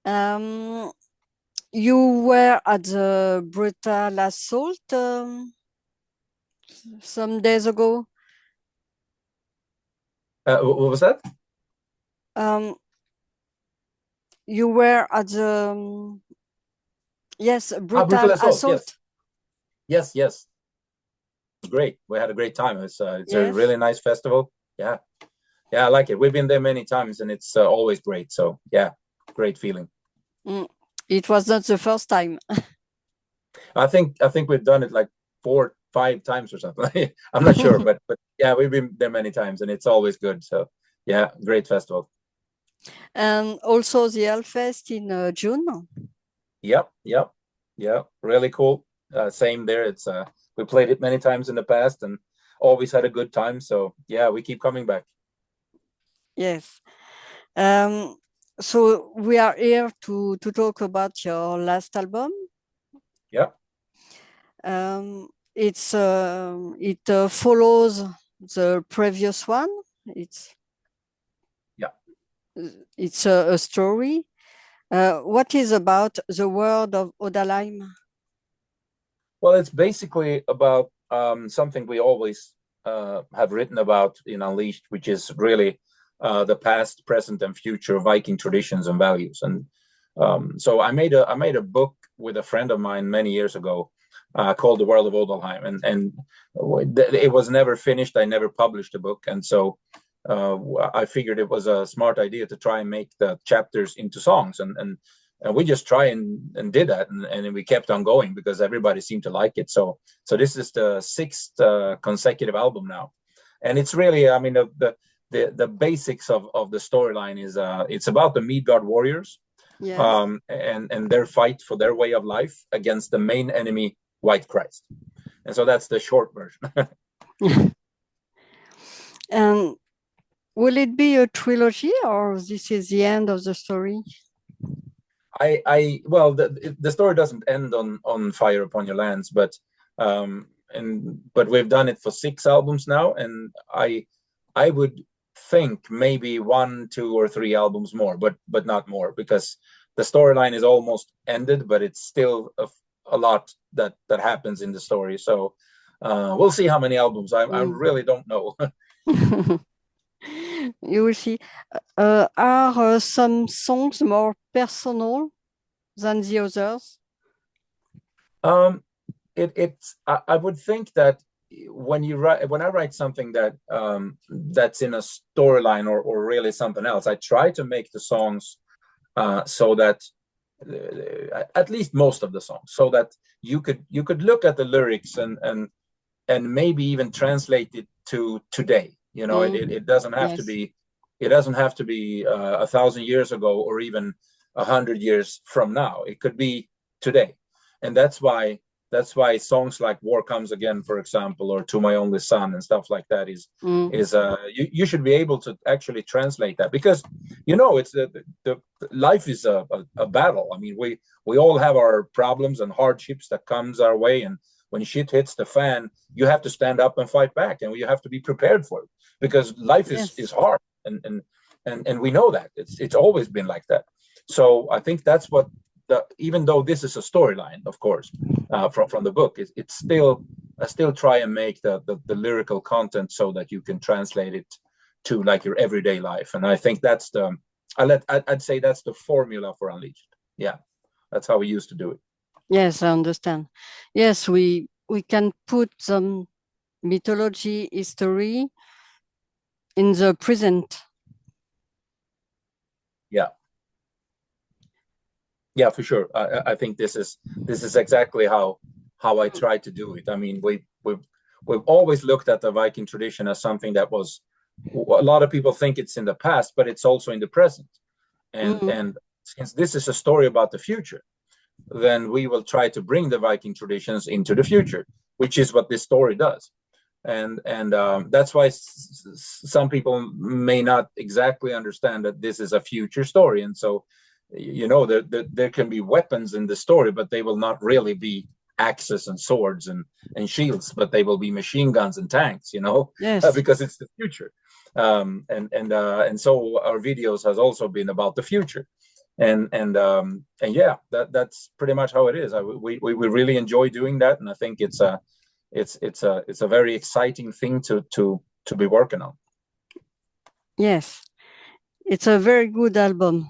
Um, you were at the brutal assault some days ago. What was that? Um, you were at the yes, Ah, brutal brutal assault. Yes, assault. yes, yes. Great. We had a great time. It's a Yes. really nice festival. Yeah, yeah, I like it. We've been there many times, and it's always great. So yeah, great feeling. Mm. It was not the first time. I think we've done it like 4, 5 times or something. I'm not sure, but yeah, we've been there many times, and it's always good. So yeah, great festival. And also the Hellfest in June. Yep, yep, yep. Really cool. Same there. It's we played it many times in the past, and always had a good time. So yeah, we keep coming back. Yes. Um, so we are here to talk about your last album. Yeah, It follows the previous one. It's yeah. it's a story. What is about the world of Odalheim? Well, it's basically about something we always have written about in Unleashed, which is really the past, present, and future Viking traditions and values. And so I made a book with a friend of mine many years ago called The World of Odalheim, and it was never finished. I never published a book, and so I figured it was a smart idea to try and make the chapters into songs, and we just try and did that, and we kept on going because everybody seemed to like it. So this is the sixth consecutive album now, and it's really, I mean, the basics of the storyline is it's about the Midgard warriors, Yes. and their fight for their way of life against the main enemy, White Christ. And so that's the short version. And will it be a trilogy or this is the end of the story? Well, the story doesn't end on Fire Upon Your Lands, but we've done it for 6 albums now, and I would think maybe 1, 2, or 3 albums more, but not more, because the storyline is almost ended, but it's still a lot that happens in the story. So we'll see how many albums. I Mm. really don't know. You will see. Are some songs more personal than the others? um, it's I would think that when I write something that's in a storyline, or really something else, I try to make the songs so that at least most of the songs, so that you could look at the lyrics and maybe even translate it to today. It doesn't have to Yes. be, it doesn't have to be 1,000 years ago, or even 100 years from now. It could be today, and that's why songs like War Comes Again, for example, or To My Only Son and stuff like that Mm. is you should be able to actually translate that, because it's the life is a battle. I mean, we all have our problems and hardships that comes our way, and when shit hits the fan, you have to stand up and fight back, and you have to be prepared for it, because life is Yes. hard, and we know that it's always been like that. So I think that's what even though this is a storyline, of course, from the book, it's still, I still try and make the lyrical content so that you can translate it to like your everyday life. And I think that's I'd say that's the formula for Unleashed. Yeah, that's how we used to do it. Yes, I understand. Yes, we can put some mythology history in the present. Yeah, yeah, for sure. I think this is exactly how I try to do it. I mean, we've always looked at the Viking tradition as something that was, a lot of people think it's in the past, but it's also in the present. And Mm. and since this is a story about the future, then we will try to bring the Viking traditions into the future, which is what this story does. And that's why some people may not exactly understand that this is a future story. And so, there can be weapons in the story, but they will not really be axes and swords and shields, but they will be machine guns and tanks, Yes. because it's the future. And so our videos has also been about the future. And yeah, that's pretty much how it is. We really enjoy doing that, and I think it's a very exciting thing to be working on. Yes, it's a very good album.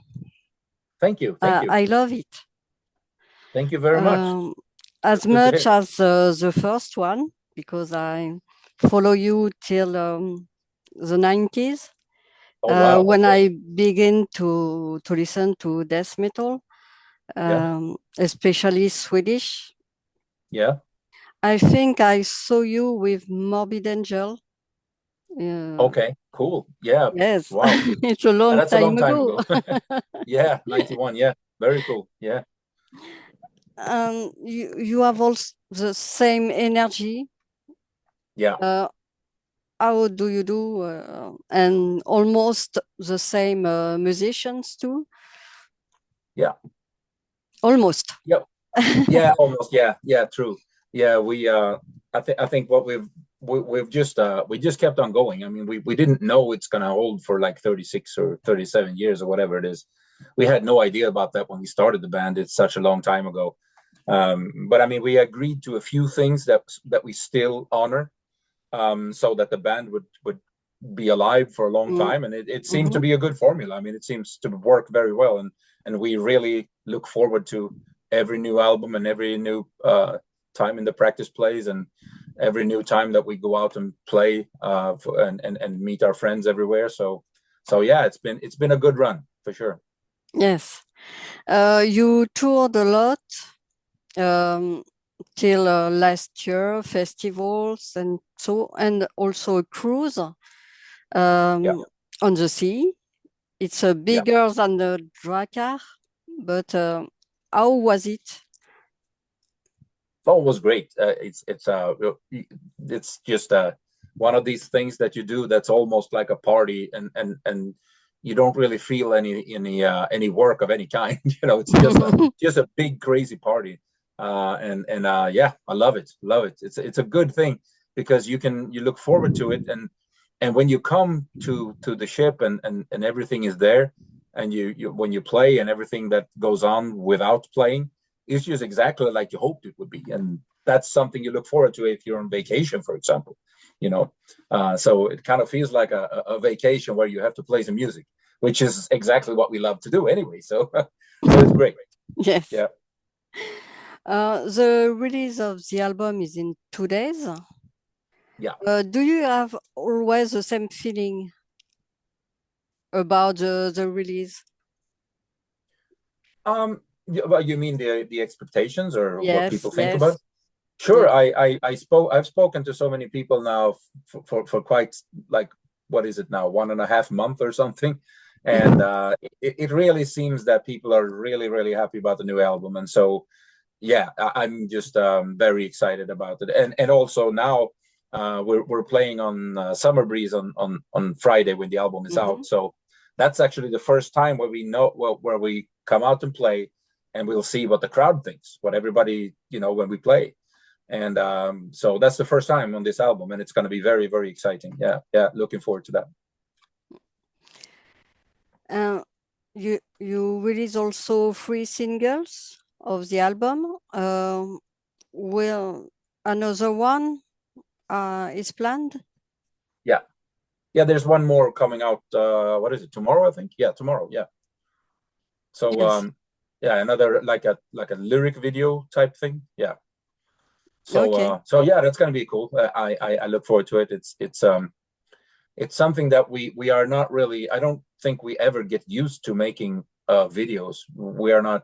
Thank you. Thank you. I love it. Thank you very much. As much as the first one, because I follow you till the 90s. Oh, wow. When Okay. I begin to listen to death metal, especially Swedish. Yeah. I think I saw you with Morbid Angel. Okay, cool. Yeah. Yes. Wow. It's a long That's a time long time ago. ago. Yeah, 91. Yeah, very cool. Yeah. You have also the same energy. Yeah. How do you do? And almost the same musicians too. Yeah. Almost. Yep. Yeah, almost. Yeah. Yeah, true. Yeah, I think what we've just we just kept on going. I mean, we didn't know it's gonna hold for like 36 or 37 years or whatever it is. We had no idea about that when we started the band. It's such a long time ago. But I mean, we agreed to a few things that we still honor, so that the band would be alive for a long time, and it seemed to be a good formula. I mean, it seems to work very well, and we really look forward to every new album and every new time in the practice plays, and every new time that we go out and play and meet our friends everywhere. So yeah, it's been a good run for sure. Yes. You toured a lot till last year, festivals and also a cruise Yeah. on the sea. It's bigger than the Drakkar, but how was it? Oh, it was great. It's just one of these things that you do that's almost like a party, and you don't really feel any work of any kind. You know, it's just a big crazy party. Yeah, I love it. Love it. It's a good thing because you look forward to it, and when you come to the ship and everything is there, and you when you play and everything that goes on without playing, it's just exactly like you hoped it would be, and that's something you look forward to if you're on vacation, for example. You know, so it kind of feels like a vacation where you have to play some music, which is exactly what we love to do anyway. So it's great. Yes. Yeah. The release of the album is in 2 days. Yeah. Do you have always the same feeling about the release? Well, you mean the expectations or what Yes, people think about it? Sure. I've spoken to so many people now for quite, like, what is it now, 1.5 months or something, and it really seems that people are really happy about the new album, and so yeah, I'm just very excited about it, and also now we're playing on Summer Breeze on Friday when the album is out, so that's actually the first time where we know, well, where we come out and play, and we'll see what the crowd thinks, what everybody, when we play. And so that's the first time on this album, and it's going to be very exciting. Yeah, looking forward to that. You release also 3 singles of the album. Will another one is planned? Yeah, there's one more coming out. What is it, tomorrow, I think? Yeah, tomorrow. Yeah. So yes. Yeah, another like a lyric video type thing. Yeah. So Okay. so yeah, that's going to be cool. I look forward to it. It's something that we are not really, I don't think we ever get used to making videos. We are not,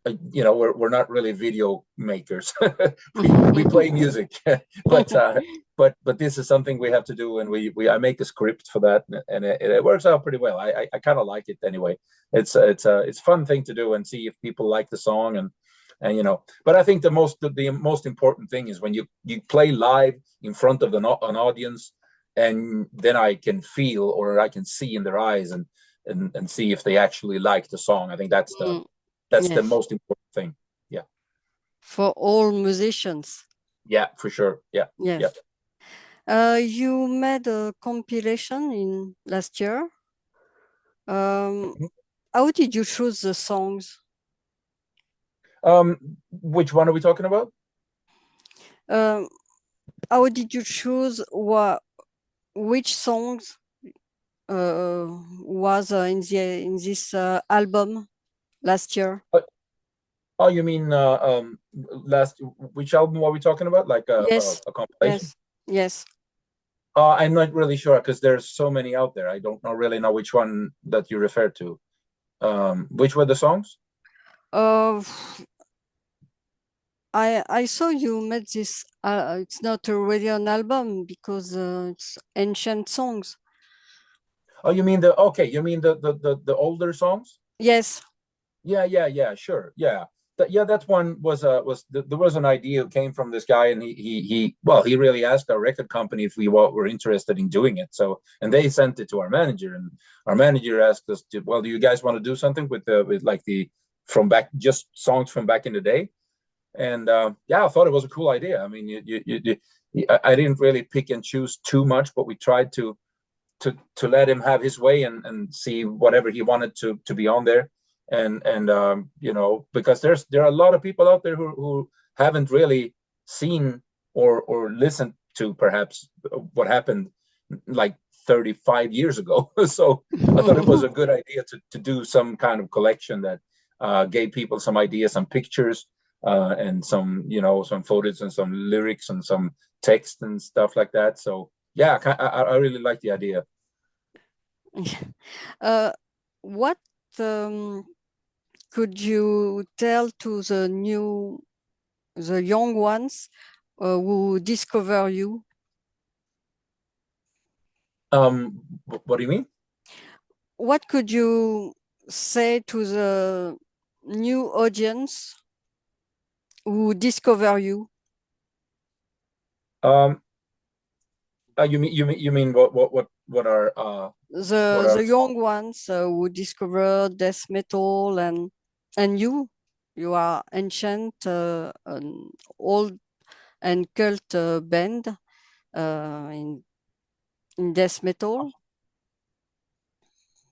we're not really video makers. we play music, but this is something we have to do, and I make a script for that, and it works out pretty well. I kind of like it anyway. It's a fun thing to do and see if people like the song, and but I think the most important thing is when you play live in front of an audience, and then I can feel, or I can see in their eyes, and see if they actually like the song. I think that's the most important thing. Yeah. For all musicians. Yeah, for sure. Yeah. Yes. You made a compilation in last year. how did you choose the songs? Which one are we talking about? How did you choose which songs was in this album last year? Oh, you mean which album are we talking about? Like Yes, a compilation? yes, yes. I'm not really sure because there's so many out there. I don't really know which one that you refer to. Which were the songs? Uh, I saw you made this. It's not really an album because it's ancient songs. Oh, you mean the older songs? Yes. Yeah, sure. Yeah. That one there was an idea that came from this guy, and he really asked our record company if we were interested in doing it. So, and they sent it to our manager, and our manager asked us do you guys want to do something with like the from back, just songs from back in the day? And yeah, I thought it was a cool idea. I mean, I didn't really pick and choose too much, but we tried to let him have his way and see whatever he wanted to be on there. And because there are a lot of people out there who haven't really seen or listened to perhaps what happened like 35 years ago. So I thought it was a good idea to do some kind of collection that gave people some ideas, some pictures, and some photos and some lyrics and some text and stuff like that. So yeah, I really like the idea. What could you tell to the young ones who discover you? What do you mean? What could you say to the new audience who discover you? You mean what are The young ones who discover death metal and you are ancient, an old and cult band in death metal.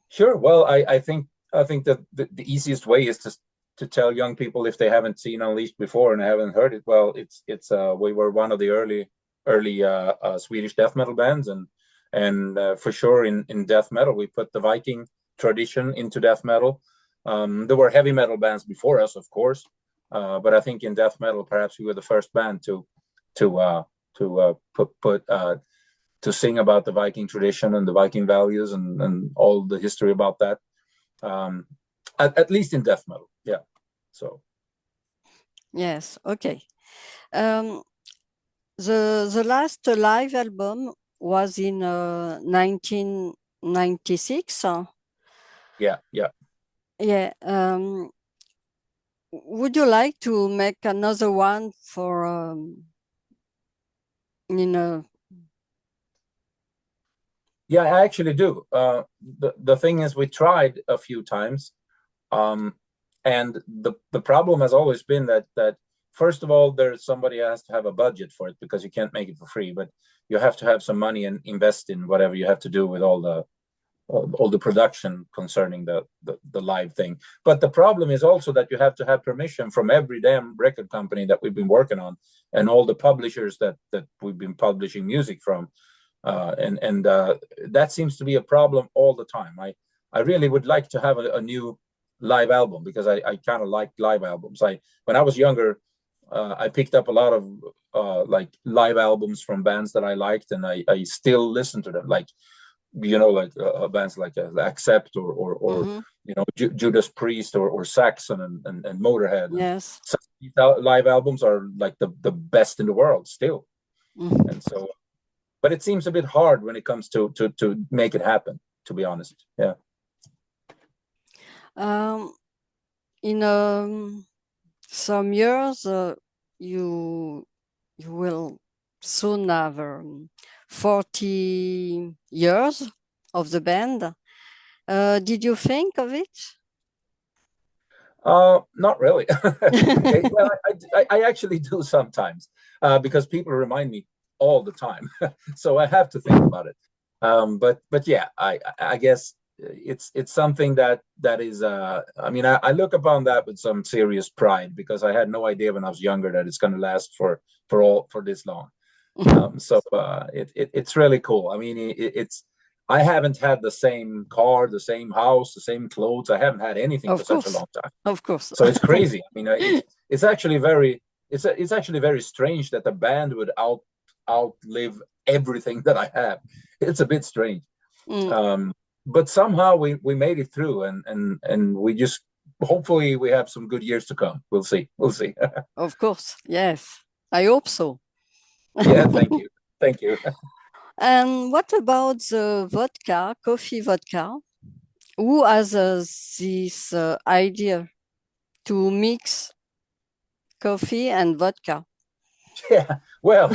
Sure. Well, I think that the easiest way is to tell young people, if they haven't seen Unleashed before and haven't heard it. Well, it's we were one of the early Swedish death metal bands, and for sure in death metal we put the Viking tradition into death metal. There were heavy metal bands before us, of course, but I think in death metal perhaps we were the first band to sing about the Viking tradition and the Viking values and all the history about that. At least in death metal, yeah. So Yes, okay. The last live album was in 1996. yeah. Yeah. Would you like to make another one for Yeah, I actually do. The thing is, we tried a few times, and the problem has always been that first of all, there's somebody has to have a budget for it because you can't make it for free, but you have to have some money and invest in whatever you have to do with all the production concerning the live thing. But the problem is also that you have to have permission from every damn record company that we've been working on and all the publishers that we've been publishing music from. And that seems to be a problem all the time. I really would like to have a new live album because I kind of like live albums. When I was younger, I picked up a lot of like live albums from bands that I liked, and I still listen to them. Like bands like Accept or Judas Priest or Saxon and Motorhead. yes. So these live albums are like the best in the world still. Mm-hmm. And so, but it seems a bit hard when it comes to make it happen, to be honest. Yeah. In some years, you will soon have 40 years of the band. Did you think of it? Not really. Well, I actually do sometimes because people remind me all the time, so I have to think about it. But yeah, I guess it's something that is I mean, I look upon that with some serious pride, because I had no idea when I was younger that it's going to last for this long. So it's really cool. I mean, it's I haven't had the same car, the same house, the same clothes. I haven't had anything for such a long time. Of course. So it's crazy. I mean, it's actually very strange that the band would outlive everything that I have. It's a bit strange. But somehow we made it through, and we just, hopefully we have some good years to come. We'll see. Of course, yes. I hope so. Yeah, thank you. Thank you. And what about the vodka, coffee vodka? Who has this idea to mix coffee and vodka? Yeah, well,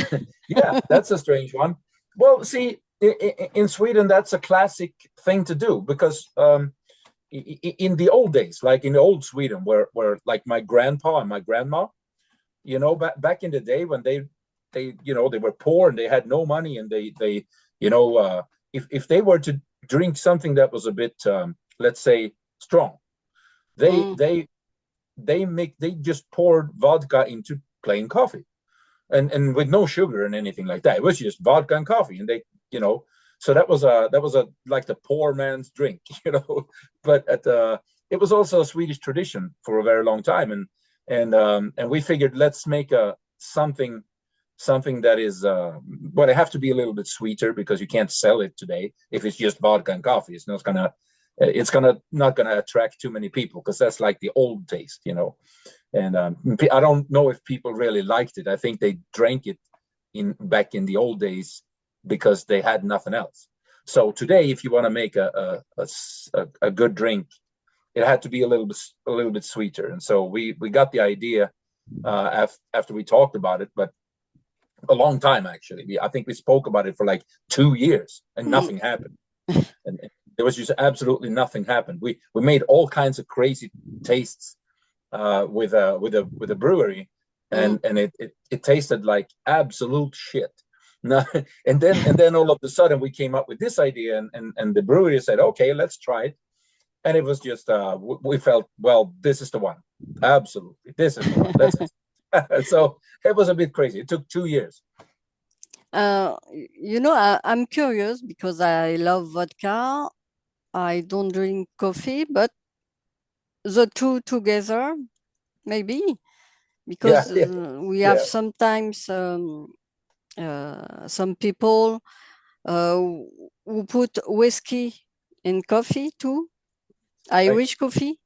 yeah, that's a strange one. Well, see, in Sweden, that's a classic thing to do, because in the old days, like in the old Sweden, where like my grandpa and my grandma, you know, back in the day when they they were poor and they had no money, and they if they were to drink something that was a bit let's say strong, they just poured vodka into plain coffee, and with no sugar and anything like that. It was just vodka and coffee, and they so that was a like the poor man's drink, but it was also a Swedish tradition for a very long time, and we figured, let's make something that is but it have to be a little bit sweeter, because you can't sell it today if it's just vodka and coffee. It's not gonna attract too many people, because that's like the old taste, and I don't know if people really liked it. I think they drank it back in the old days because they had nothing else. So today, if you want to make a good drink, it had to be a little bit sweeter. And so we got the idea after we talked about it, but a long time, actually. I think we spoke about it for like 2 years, and nothing happened. And there was just absolutely nothing happened. We made all kinds of crazy tastes with a brewery, and it tasted like absolute shit. And then all of a sudden we came up with this idea, and the brewery said, okay, let's try it. And it was just we felt, well, this is the one. Absolutely, this is the one. That's it. So it was a bit crazy. It took 2 years. I'm curious because I love vodka. I don't drink coffee, but the two together, maybe, because we have sometimes some people who put whiskey in coffee too. Irish coffee.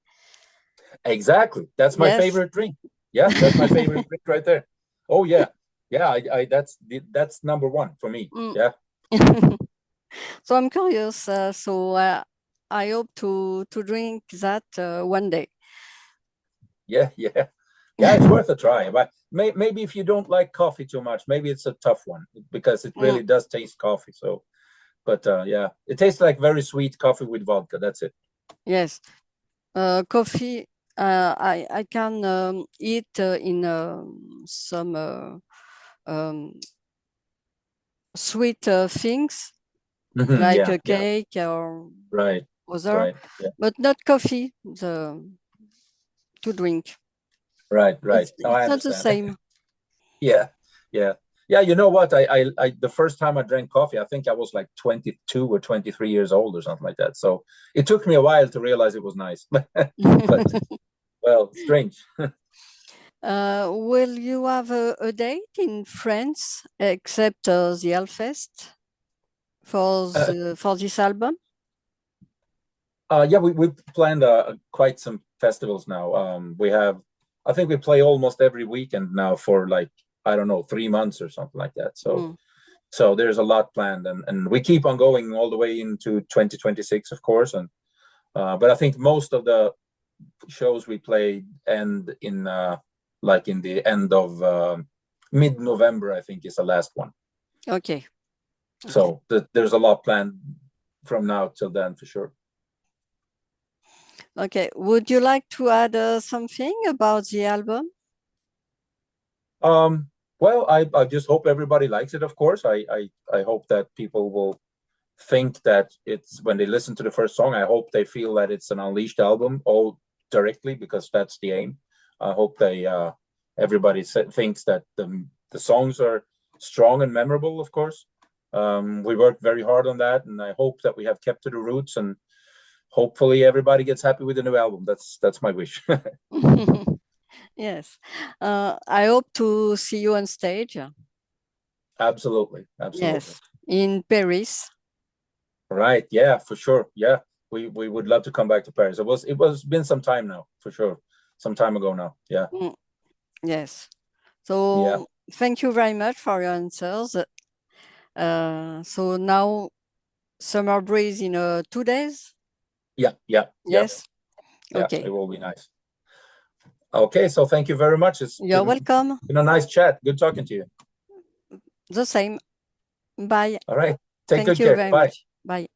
Exactly. That's my favorite drink. Yeah, that's my favorite drink right there. Oh yeah, yeah. I that's number one for me. Yeah. So I'm curious. So I hope to drink that one day. Yeah. It's worth a try. But maybe if you don't like coffee too much, maybe it's a tough one, because it really does taste coffee. So, but yeah, it tastes like very sweet coffee with vodka. That's it. Yes, coffee. I can eat in some sweet things like a cake or other, but not coffee to drink. Right. It's not the same. Yeah. You know what? I the first time I drank coffee, I think I was like 22 or 23 years old or something like that. So it took me a while to realize it was nice. But well, strange. Will you have a date in France except the Hellfest for this album? Yeah, we planned quite some festivals now. I think we play almost every weekend now for like, I don't know, 3 months or something like that. So there's a lot planned, and we keep on going all the way into 2026, of course. And but I think most of the shows we play end in like in the end of mid-November, I think, is the last one. Okay. So there's a lot planned from now till then, for sure. Okay. Would you like to add something about the album? Well, I just hope everybody likes it, of course. I hope that people will think that it's, when they listen to the first song, I hope they feel that it's an Unleashed album all directly, because that's the aim. I hope they everybody thinks that the songs are strong and memorable. Of course, we worked very hard on that, and I hope that we have kept to the roots, and hopefully everybody gets happy with the new album. That's my wish. Yes, I hope to see you on stage. Absolutely. Yes, in Paris. Right. Yeah, for sure. Yeah, we would love to come back to Paris. It was been some time now, for sure. Some time ago now. Yeah. Yes. So thank you very much for your answers. So now summer breeze in 2 days. Yeah. Yes. Yeah, Okay. it will be nice. Okay, so thank you very much. You're welcome. Been a nice chat. Good talking to you. The same. Bye. All right. Take Thank good you care. very Bye. much. Bye.